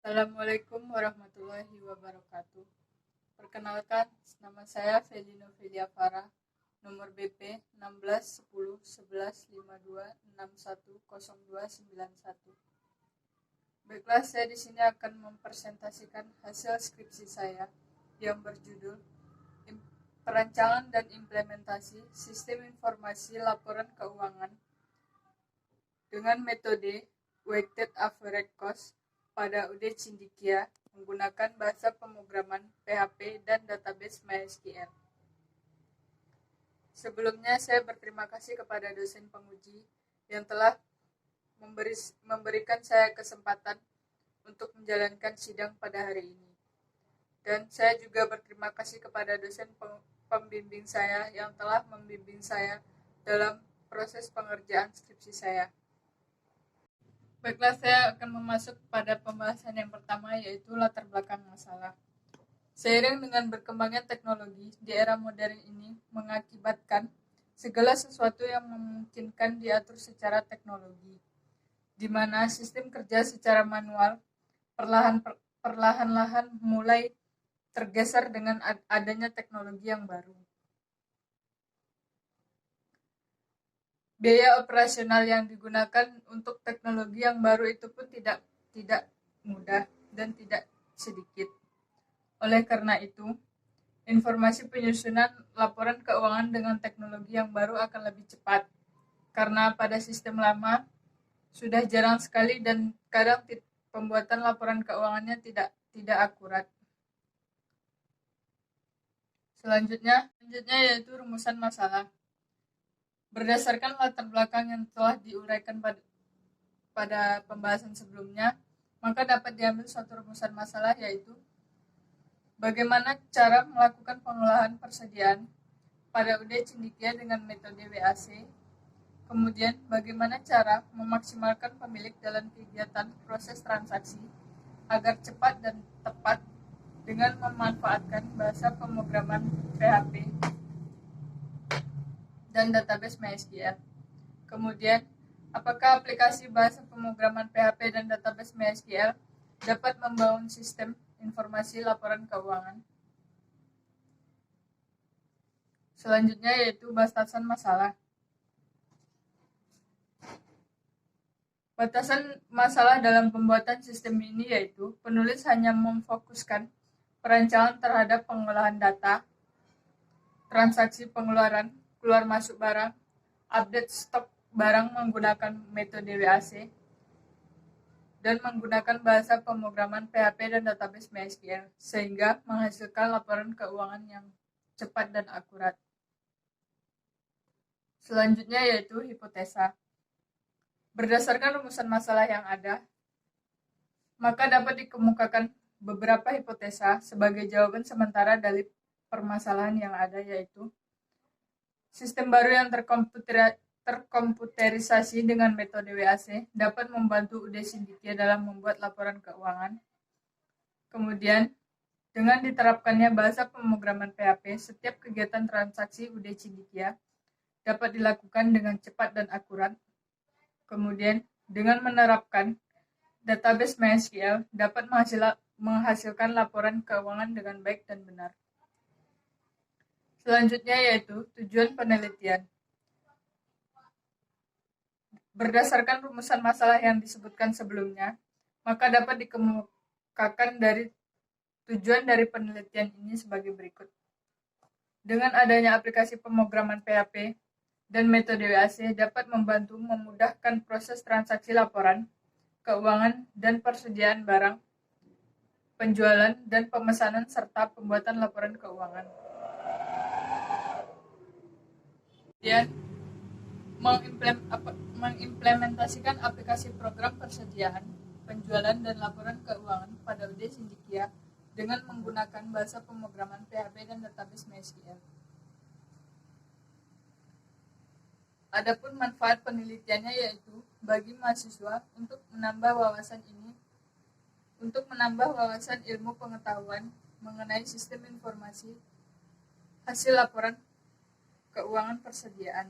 Assalamualaikum warahmatullahi wabarakatuh. Perkenalkan, nama saya Feli Novelia Farah, nomor BP 16 10 11 52 61 0291. Baiklah, saya di sini akan mempresentasikan hasil skripsi saya yang berjudul Perancangan dan Implementasi Sistem Informasi Laporan Keuangan dengan metode Weighted Average Cost pada UD Cendekia menggunakan bahasa pemrograman PHP dan database MySQL. Sebelumnya saya berterima kasih kepada dosen penguji yang telah memberikan saya kesempatan untuk menjalankan sidang pada hari ini. Dan saya juga berterima kasih kepada dosen pembimbing saya yang telah membimbing saya dalam proses pengerjaan skripsi saya. Baiklah, saya akan masuk pada pembahasan yang pertama, yaitu latar belakang masalah. Seiring dengan berkembangnya teknologi di era modern ini mengakibatkan segala sesuatu yang memungkinkan diatur secara teknologi, di mana sistem kerja secara manual perlahan-lahan mulai tergeser dengan adanya teknologi yang baru. Biaya operasional yang digunakan untuk teknologi yang baru itu pun tidak mudah dan tidak sedikit. Oleh karena itu, informasi penyusunan laporan keuangan dengan teknologi yang baru akan lebih cepat, karena pada sistem lama sudah jarang sekali dan kadang pembuatan laporan keuangannya tidak akurat. Selanjutnya yaitu rumusan masalah. Berdasarkan latar belakang yang telah diuraikan pada pembahasan sebelumnya, maka dapat diambil suatu rumusan masalah, yaitu bagaimana cara melakukan pengolahan persediaan pada UD Cendekia dengan metode WAC. Kemudian, bagaimana cara memaksimalkan pemilik dalam kegiatan proses transaksi agar cepat dan tepat dengan memanfaatkan bahasa pemrograman PHP dan database MySQL. Kemudian, apakah aplikasi bahasa pemrograman PHP dan database MySQL dapat membangun sistem informasi laporan keuangan? Selanjutnya yaitu batasan masalah. Batasan masalah dalam pembuatan sistem ini yaitu penulis hanya memfokuskan perancangan terhadap pengolahan data, transaksi pengeluaran, keluar masuk barang, update stok barang menggunakan metode WAC, dan menggunakan bahasa pemrograman PHP dan database MySQL, sehingga menghasilkan laporan keuangan yang cepat dan akurat. Selanjutnya yaitu hipotesa. Berdasarkan rumusan masalah yang ada, maka dapat dikemukakan beberapa hipotesa sebagai jawaban sementara dari permasalahan yang ada, yaitu sistem baru yang terkomputerisasi dengan metode WAC dapat membantu UD Cendekia dalam membuat laporan keuangan. Kemudian, dengan diterapkannya bahasa pemrograman PHP, setiap kegiatan transaksi UD Cendekia dapat dilakukan dengan cepat dan akurat. Kemudian, dengan menerapkan database MySQL dapat menghasilkan laporan keuangan dengan baik dan benar. Selanjutnya yaitu tujuan penelitian. Berdasarkan rumusan masalah yang disebutkan sebelumnya, maka dapat dikemukakan dari tujuan dari penelitian ini sebagai berikut. Dengan adanya aplikasi pemrograman PHP dan metode WAC dapat membantu memudahkan proses transaksi laporan keuangan dan persediaan barang, penjualan dan pemesanan serta pembuatan laporan keuangan. Kemudian, mengimplementasikan aplikasi program persediaan, penjualan dan laporan keuangan pada UD Cendekia dengan menggunakan bahasa pemrograman PHP dan database MySQL. Adapun manfaat penelitiannya yaitu bagi mahasiswa untuk menambah wawasan ilmu pengetahuan mengenai sistem informasi hasil laporan keuangan persediaan.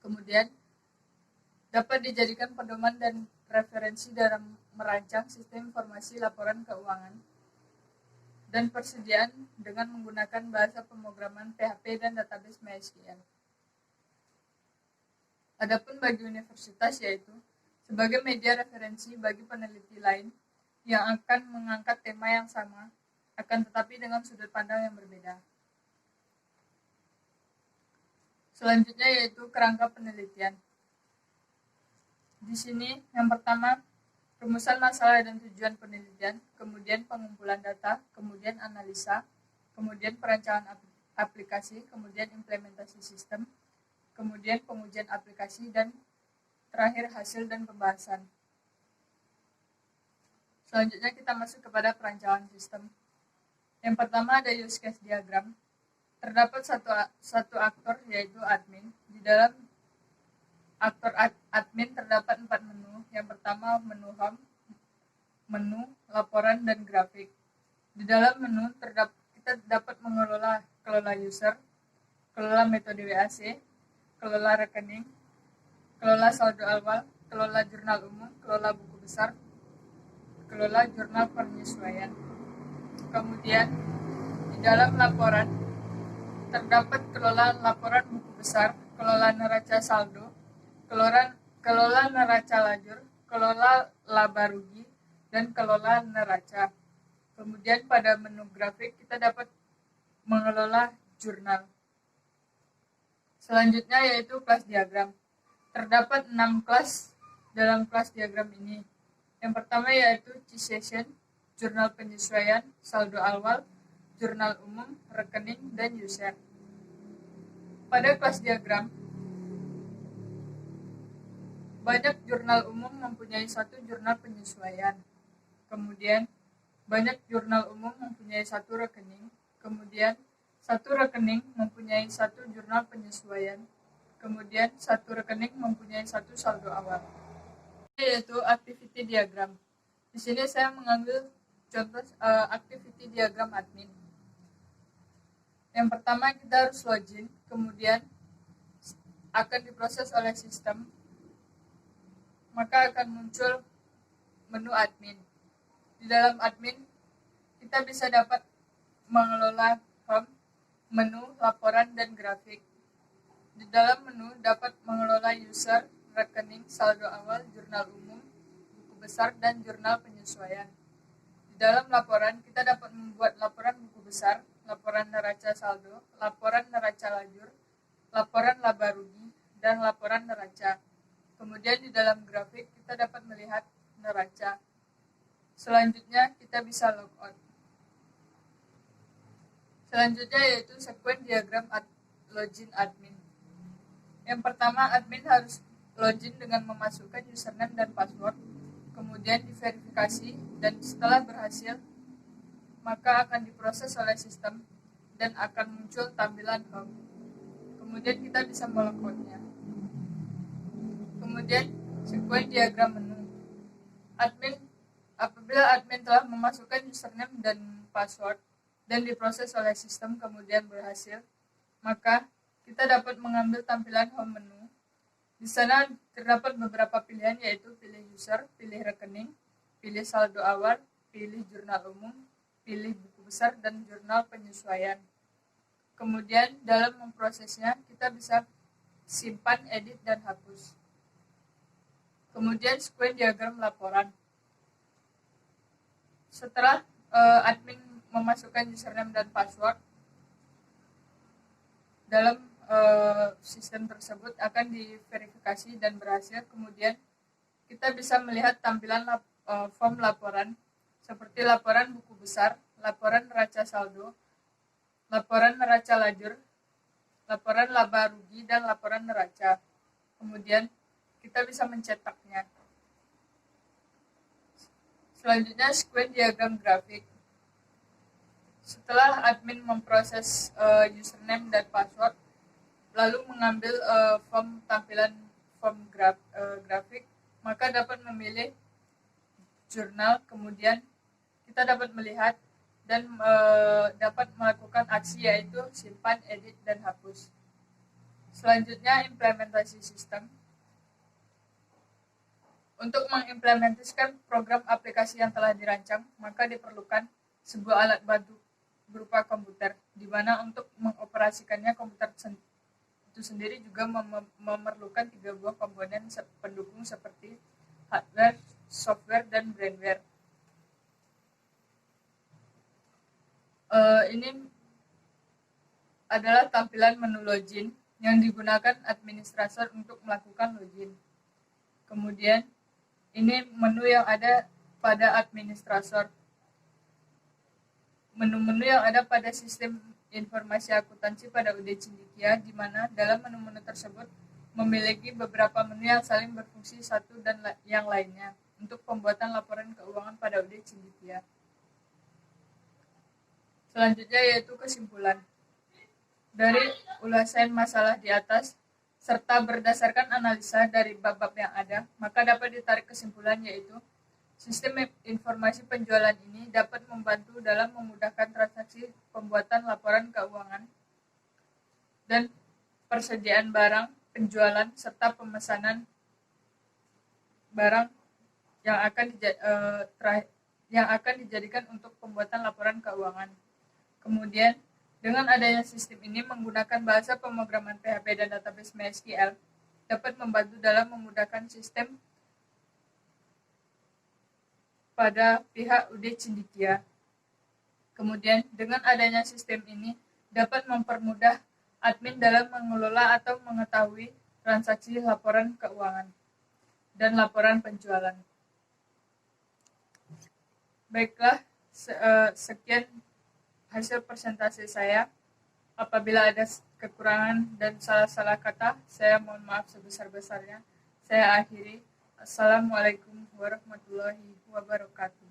Kemudian, dapat dijadikan pedoman dan referensi merancang sistem informasi laporan keuangan dan persediaan dengan menggunakan bahasa pemrograman PHP dan database MySQL. Adapun bagi universitas yaitu sebagai media referensi bagi peneliti lain yang akan mengangkat tema yang sama, akan tetapi dengan sudut pandang yang berbeda. Selanjutnya yaitu kerangka penelitian. Di sini yang pertama, rumusan masalah dan tujuan penelitian, kemudian pengumpulan data, kemudian analisa, kemudian perancangan aplikasi, kemudian implementasi sistem, kemudian pengujian aplikasi, dan terakhir hasil dan pembahasan. Selanjutnya kita masuk kepada perancangan sistem. Yang pertama ada use case diagram. Terdapat satu aktor yaitu admin. Di dalam aktor admin terdapat 4 menu. Yang pertama menu home, menu, laporan, dan grafik. Di dalam menu kita dapat kelola user, kelola metode WAC, kelola rekening, kelola saldo awal, kelola jurnal umum, kelola buku besar, kelola jurnal penyesuaian. Kemudian di dalam laporan terdapat kelola laporan buku besar, kelola neraca saldo, kelola neraca lajur, kelola laba rugi, dan kelola neraca. Kemudian pada menu grafik kita dapat mengelola jurnal. Selanjutnya yaitu kelas diagram. Terdapat 6 kelas dalam kelas diagram ini. Yang pertama yaitu C-session, jurnal penyesuaian, saldo awal, jurnal umum, rekening, dan user. Pada kelas diagram, banyak jurnal umum mempunyai satu jurnal penyesuaian. Kemudian, banyak jurnal umum mempunyai satu rekening. Kemudian, satu rekening mempunyai satu jurnal penyesuaian. Kemudian, satu rekening mempunyai satu saldo awal. Yaitu activity diagram. Di sini saya mengambil contoh activity diagram admin. Yang pertama kita harus login, kemudian akan diproses oleh sistem, maka akan muncul menu admin. Di dalam admin kita bisa dapat mengelola home, menu, laporan, dan grafik. Di dalam menu dapat mengelola user, rekening, saldo awal, jurnal umum, buku besar, dan jurnal penyesuaian. Di dalam laporan, kita dapat membuat laporan buku besar, laporan neraca saldo, laporan neraca lajur, laporan laba rugi, dan laporan neraca. Kemudian di dalam grafik, kita dapat melihat neraca. Selanjutnya, kita bisa logout. Selanjutnya yaitu sekuen diagram login admin. Yang pertama, admin harus login dengan memasukkan username dan password, kemudian diverifikasi, dan setelah berhasil, maka akan diproses oleh sistem dan akan muncul tampilan home. Kemudian kita bisa melogoutnya. Kemudian sekuen diagram menu. Apabila admin telah memasukkan username dan password dan diproses oleh sistem kemudian berhasil, maka kita dapat mengambil tampilan home menu. Di sana terdapat beberapa pilihan yaitu pilih user, pilih rekening, pilih saldo awal, pilih jurnal umum, pilih buku besar, dan jurnal penyesuaian. Kemudian dalam memprosesnya kita bisa simpan, edit, dan hapus. Kemudian sekuen diagram laporan. Setelah admin memasukkan username dan password dalam sistem tersebut akan diverifikasi dan berhasil. Kemudian kita bisa melihat tampilan form laporan seperti laporan buku besar, laporan neraca saldo, laporan neraca lajur, laporan laba rugi, dan laporan neraca. Kemudian kita bisa mencetaknya. Selanjutnya sekuen diagram grafik. Setelah admin memproses username dan password, lalu mengambil tampilan form grafik, maka dapat memilih jurnal, kemudian kita dapat melihat dan dapat melakukan aksi yaitu simpan, edit, dan hapus. Selanjutnya implementasi sistem. Untuk mengimplementasikan program aplikasi yang telah dirancang, maka diperlukan sebuah alat bantu berupa komputer, di mana untuk mengoperasikannya komputer itu sendiri juga memerlukan 3 buah komponen pendukung seperti hardware, software, dan brainware. Ini adalah tampilan menu login yang digunakan administrator untuk melakukan login. Kemudian ini menu yang ada pada administrator. Menu-menu yang ada pada sistem informasi akuntansi pada UD Cendekia, di mana dalam menu-menu tersebut memiliki beberapa menu yang saling berfungsi satu dan yang lainnya untuk pembuatan laporan keuangan pada UD Cendekia. Selanjutnya yaitu kesimpulan. Dari ulasan masalah di atas, serta berdasarkan analisa dari bab-bab yang ada, maka dapat ditarik kesimpulan yaitu sistem informasi penjualan ini dapat membantu dalam memudahkan transaksi pembuatan laporan keuangan dan persediaan barang, penjualan, serta pemesanan barang yang akan dijadikan untuk pembuatan laporan keuangan. Kemudian, dengan adanya sistem ini menggunakan bahasa pemrograman PHP dan database MySQL dapat membantu dalam memudahkan sistem pada pihak UD Cendekia. Kemudian, dengan adanya sistem ini dapat mempermudah admin dalam mengelola atau mengetahui transaksi laporan keuangan dan laporan penjualan. Baiklah, sekian hasil presentasi saya. Apabila ada kekurangan dan salah-salah kata, saya mohon maaf sebesar-besarnya. Saya akhiri. Assalamualaikum warahmatullahi wabarakatuh.